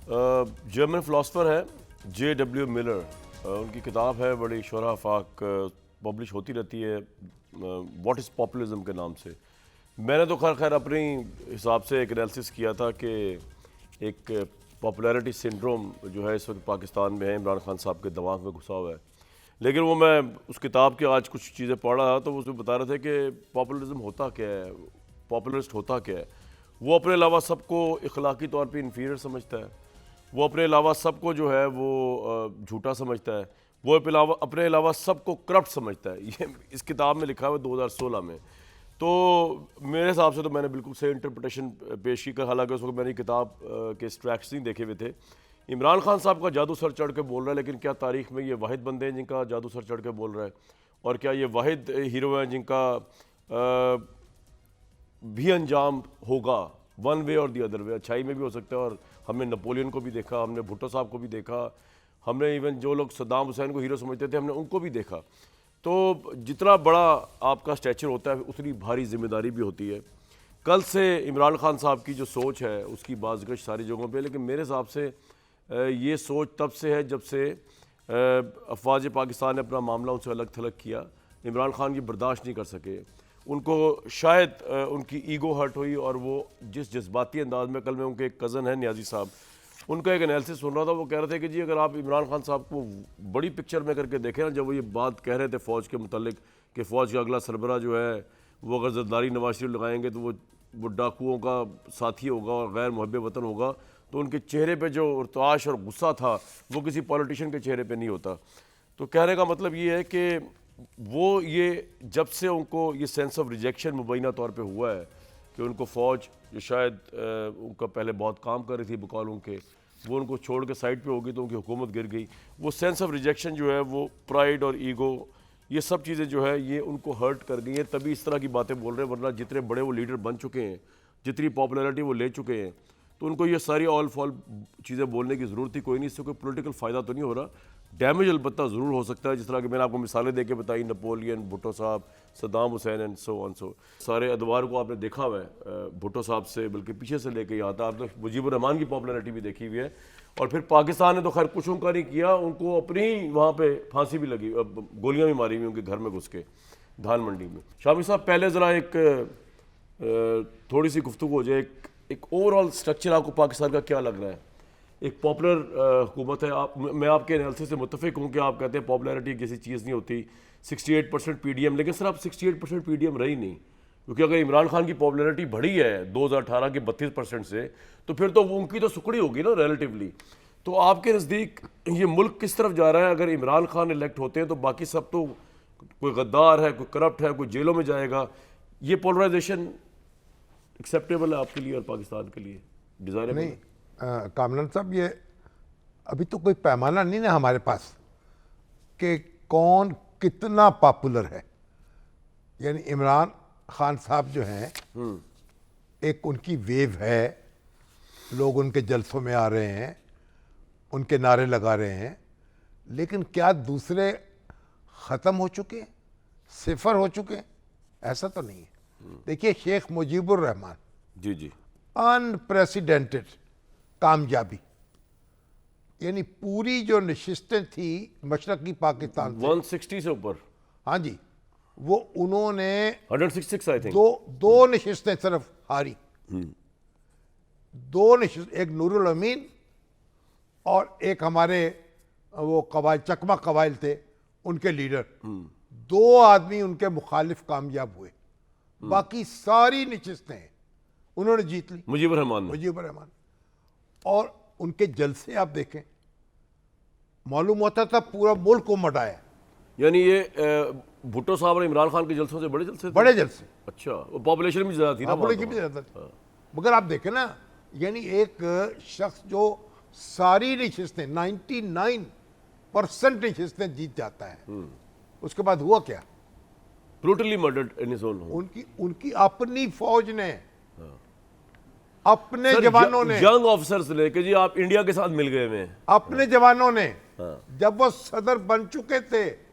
German philosopher है J.W. Miller, उनकी किताब है बड़ी शोरा आफाक, पब्लिश होती रहती है, व्हाट इज़ पॉपुलिज्म के नाम से। मैंने तो खैर अपनी हिसाब से एक एनालिसिस किया था कि एक पॉपुलैरिटी सिंड्रोम जो है इस वक्त पाकिस्तान में है, इमरान खान साहब के दिमाग में घुसा हुआ है। लेकिन वो मैं उस किताब के आज कुछ चीज़ें पढ़ रहा था तो उसमें बता रहे थे कि पॉपुलिज्म होता क्या है, पॉपुलिस्ट होता क्या है। वो अपने अलावा सबको इखलाकी तौर पे इन्फीरियर समझता है, वो अपने अलावा सबको जो है वो झूठा समझता है, वो अपने अलावा सबको करप्ट समझता है। ये इस किताब में लिखा हुआ है 2016 में। तो मेरे हिसाब से तो मैंने बिल्कुल सही इंटरप्रिटेशन पेश की, हालांकि उस वक्त मैंने किताब के एक्सट्रैक्ट्स नहीं देखे हुए थे। इमरान खान साहब का जादू सर चढ़ के बोल रहा है, लेकिन क्या तारीख में ये वाहिद बंदे हैं जिनका जादू सर चढ़ के बोल रहा है? और क्या ये वाहिद हीरो हैं जिनका भी अंजाम होगा वन वे और दी अदर वे? अच्छाई में भी हो सकता है, और हमने नेपोलियन को भी देखा, हमने भुट्टो साहब को भी देखा, हमने इवन जो लोग सद्दाम हुसैन को हीरो समझते थे हमने उनको भी देखा। तो जितना बड़ा आपका स्टैचर होता है उतनी भारी जिम्मेदारी भी होती है। कल से इमरान खान साहब की जो सोच है उसकी बाज़गश सारी जगहों पे, लेकिन मेरे हिसाब से ये सोच तब से है जब से अफवाज पाकिस्तान ने अपना मामला उनसे अलग थलग किया। इमरान खान की बर्दाश्त नहीं कर सके, उनको शायद उनकी ईगो हर्ट हुई, और वो जिस जज्बाती अंदाज में, कल में उनके एक कज़न है नियाजी साहब, उनका एक एनालिसिस सुन रहा था, वो कह रहे थे कि जी अगर आप इमरान खान साहब को बड़ी पिक्चर में करके देखें ना, जब वो ये बात कह रहे थे फ़ौज के मुतल्लिक कि फ़ौज का अगला सरबरा जो है वो अगर ज़रदारी नवाज शरीफ लगाएंगे तो वो डाकुओं का साथी होगा और गैर मुहब्ब वतन होगा, तो उनके चेहरे पे जो उर्ताश और गुस्सा था वो किसी पॉलिटिशियन के चेहरे पे नहीं होता। तो कहने का मतलब ये है कि वो ये जब से उनको ये सेंस ऑफ रिजेक्शन मुबैना तौर पे हुआ है कि उनको फ़ौज जो शायद उनका पहले बहुत काम कर रही थी बकौल उनके, वो उनको छोड़ के साइड पे होगी तो उनकी हुकूमत गिर गई। वो सेंस ऑफ रिजेक्शन जो है, वो प्राइड और ईगो, ये सब चीज़ें जो है ये उनको हर्ट कर गई हैं, तभी इस तरह की बातें बोल रहे हैं। वरना जितने बड़े वो लीडर बन चुके हैं, जितनी पॉपुलैरिटी वो ले चुके हैं, तो उनको ये सारी ऑल फॉल चीज़ें बोलने की ज़रूरत ही कोई नहीं। इससे कोई पॉलिटिकल फ़ायदा तो नहीं हो रहा, डैमेज अलबत्ता ज़रूर हो सकता है, जिस तरह की मैंने आपको मिसालें दे के बताई, नेपोलियन, भुट्टो साहब, Saddam Hussein and so on. So सारे अदवार को आपने देखा हुआ है भुट्टो साहब से बल्कि पीछे से लेके यहाँ था। आपने मुजीबुर रहमान की पॉपुलैरिटी भी देखी हुई है, और फिर पाकिस्तान ने तो खैर कुछ उनका नहीं किया, उनको अपनी वहाँ पे फांसी भी लगी, गोलियाँ भी मारी हुई उनके घर में घुस के धान मंडी में। शामी साहब पहले ज़रा एक थोड़ी सी गुफ्तगू हो जाए, एक ओवरऑल स्ट्रक्चर आपको पाकिस्तान का क्या लग रहा है? एक पॉपुलर हुकूमत है, मैं आपके एनालिसिस से मुत्तफिक हूँ कि आप कहते हैं पॉपुलैरिटी किसी चीज़ नहीं होती, 68% PDM, लेकिन सर आप 68% PDM रही नहीं, क्योंकि अगर इमरान खान की पॉपुलैरिटी बढ़ी है 2018 के 32% से, तो फिर तो उनकी तो सुकड़ी होगी ना रिलेटिवली। तो आपके नज़दीक ये मुल्क किस तरफ जा रहा है? अगर इमरान खान इलेक्ट होते हैं तो बाकी सब तो, कोई गद्दार है, कोई करप्ट है, कोई जेलों में जाएगा। ये पोलराइजेशन एक्सेप्टेबल है आपके लिए और पाकिस्तान के लिए डिज़ायरेबल नहीं? कामरान साहब, ये अभी तो कोई पैमाना नहीं ना हमारे पास कि कौन कितना पॉपुलर है। यानी इमरान खान साहब जो हैं, एक उनकी वेव है, लोग उनके जलसों में आ रहे हैं, उनके नारे लगा रहे हैं, लेकिन क्या दूसरे ख़त्म हो चुके हैं, सिफर हो चुके हैं? ऐसा तो नहीं है। देखिए, शेख मुजीबुर रहमान, जी जी, अनप्रेसिडेंटेड कामयाबी, यानी पूरी जो नशिस्तें थी मशरकी पाकिस्तान से 160 से ऊपर, हाँ जी, वो उन्होंने 166 आई थिंक, दो नशिस्तें सिर्फ हारी। दो नशिस्त, एक नूरुल अमीन और एक हमारे वो कबाइल, चकमा कबाइल थे, उनके लीडर, दो आदमी उनके मुखालिफ कामयाब हुए। बाकी सारी नशिस्तें उन्होंने जीत ली, मुजीबुर रहमान। और उनके जलसे आप देखें, मालूम होता था पूरा मुल्क को मटाया। यानी ये भुट्टो साहब और इमरान खान के जलसों से बड़े जलसे थे? बड़े जलसे। अच्छा, वो पॉपुलेशन भी ज़्यादा थी ना? पॉपुलेशन भी ज़्यादा थी, मगर आप देखें ना, यानी एक शख्स जो सारी नशिस्तें 99% नशिस्तें जीत जाता है, उसके बाद हुआ क्या? Brutally murdered in his own home. उनकी अपनी फौज ने, अपने जवानों ने, यंग ऑफिसर्स लेके, जी आप इंडिया के साथ मिल गए में, अपने जवानों ने, जब वो सदर बन चुके थे,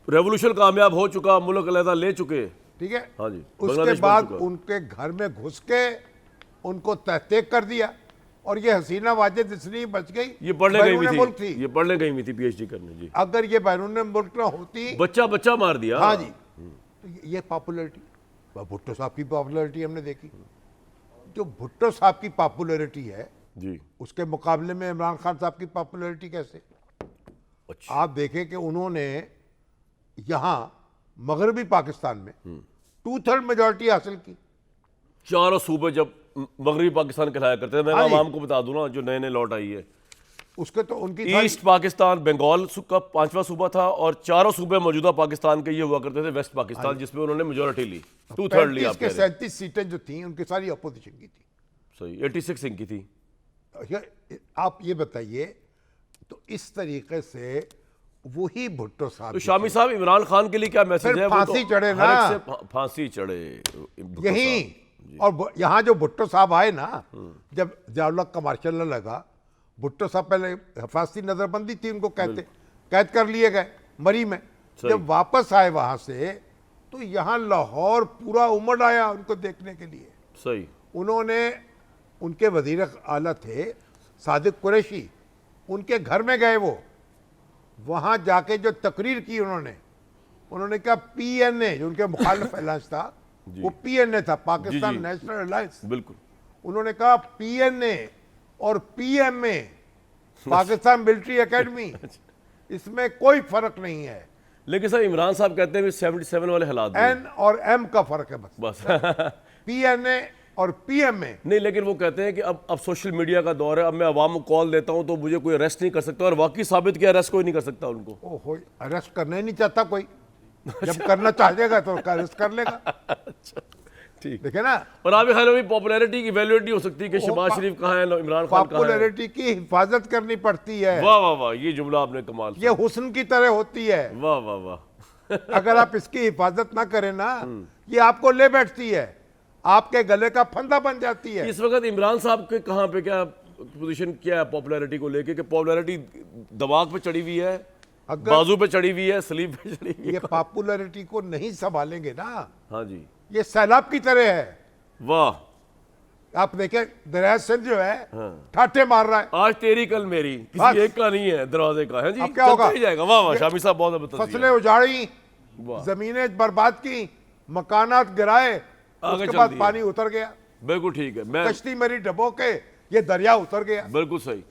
रेवोल्यूशन कामयाब हो चुका, मुल्क अलहदा ले चुके, ठीक है, हाँ जी, उसके बाद उनके घर में घुस के उनको तहतीक कर दिया और ये हसीना वाजिद इसलिए बच गई, ये पढ़ने गई बैरून मुल्क हुई थी। थी, ये पढ़ने गई हुई थी पीएचडी करने जी। अगर ये बैरून मुल्क ना होती, बच्चा बच्चा मार दिया। हाँ जी, तो ये पॉपुलैरिटी, भुट्टो साहब की पॉपुलैरिटी हमने देखी। जो भुट्टो साहब की पॉपुलैरिटी है जी। उसके मुकाबले में इमरान खान साहब की पॉपुलैरिटी कैसे? अच्छा। आप देखें कि उन्होंने यहाँ मगरबी पाकिस्तान में 2/3 मेजॉरिटी हासिल की। चारों सूबे जब मगरबी पाकिस्तान कहलाया करते थे, मैं हाँ जी। आवाम को बता दूं ना, जो नए नए लौट आई है, उसके तो उनकी सारी- ईस्ट पाकिस्तान बंगाल का 5वां सूबा था, और चारों सूबे मौजूदा पाकिस्तान के ये हुआ करते थे वेस्ट पाकिस्तान, जिसमें उन्होंने मेजोरिटी ली, 2/3 ली। 35 आप के कह रहे हैं। 37 सीटें जो थी उनकी सारी अपोजिशन की थी। सही, 86 इनकी थी। आप ये बताइए, तो इस तरीके से वही भुट्टो साहब तो शामी साहब, इमरान खान के लिए क्या मैसेज फिर है? वो तो फांसी चढ़े हर ना। एक से फांसी चढ़े भुट्टो यही, साहब। और यहाँ जो भुट्टो साहब आए ना, जब जियाउल हक का मार्शल न लगा, भुट्टो साहब पहले हिफाजती नजरबंदी थी, उनको कैद कर लिए गए मरी में। सही। जब वापस आए वहां से, तो यहाँ लाहौर पूरा उमड़ आया उनको देखने के लिए। सही। उन्होंने, उनके वजीर आला थे सादिक कुरैशी, उनके घर में गए, वो वहां जाके जो तकरीर की उन्होंने कहा पीएनए, जो उनके मुखालिफ अलायंस था, वो पीएनए था, पाकिस्तान जी। National alliance. बिल्कुल। उन्होंने कहा पीएनए और पीएमए, पाकिस्तान मिलिट्री एकेडमी, इसमें कोई फर्क नहीं है। लेकिन सर, इमरान साहब कहते हैं 77 वाले हालात नहीं। एन और एम का फर्क है बस। बस पीएनए और पीएमए। नहीं, लेकिन वो कहते हैं कि अब सोशल मीडिया का दौर है, अब मैं अवाम को कॉल देता हूं तो मुझे कोई अरेस्ट नहीं कर सकता, और वाकई साबित किया अरेस्ट कोई नहीं कर सकता उनको। ओहो, अरेस्ट करना ही नहीं चाहता कोई, जब करना चाहेगा तो अरेस्ट कर लेगा। ठीक। देखे ना, और आप ख्याल में पॉपुलैरिटी की वैल्यूएट नहीं हो सकती कि शहबाज शरीफ कहाँ है, इमरान खान कहाँ है? पॉपुलैरिटी की हिफाजत करनी पड़ती है। वाह वाह वाह, ये जुमला आपने कमाल। ये हुस्न की तरह होती है। वाह वाह वाह। अगर आप इसकी हिफाजत ना करें ना, ये आपको ले बैठती है, आपके गले का फंदा बन जाती है। इस वक्त इमरान साहब के कहाँ पे क्या पोजीशन क्या है पॉपुलैरिटी को लेके, कि पॉपुलैरिटी दिमाग पे चढ़ी हुई है, बाजू पे चढ़ी हुई है, स्लीव पे चढ़ी हुई है? ये पॉपुलैरिटी को नहीं संभालेंगे ना, हाँ जी। ये सैलाब की तरह है। वाह। आप देखें, दरिया सिंध जो है ठाठे मार रहा है। आज तेरी कल मेरी, बस। किसी एक का नहीं है दरवाजे का, है जी। अब क्या होगा? चलता ही जाएगा। वाह वाह, शामी साहब बहुत जबरदस्त फसलें दिया। उजाड़ी, वाह। जमीनें बर्बाद की, मकानात गिराए, आगे उसके चल बाद दिए। पानी उतर गया, बिल्कुल ठीक है। मैं कश्ती मेरी डबो के ये दरिया उतर गया। बिल्कुल सही।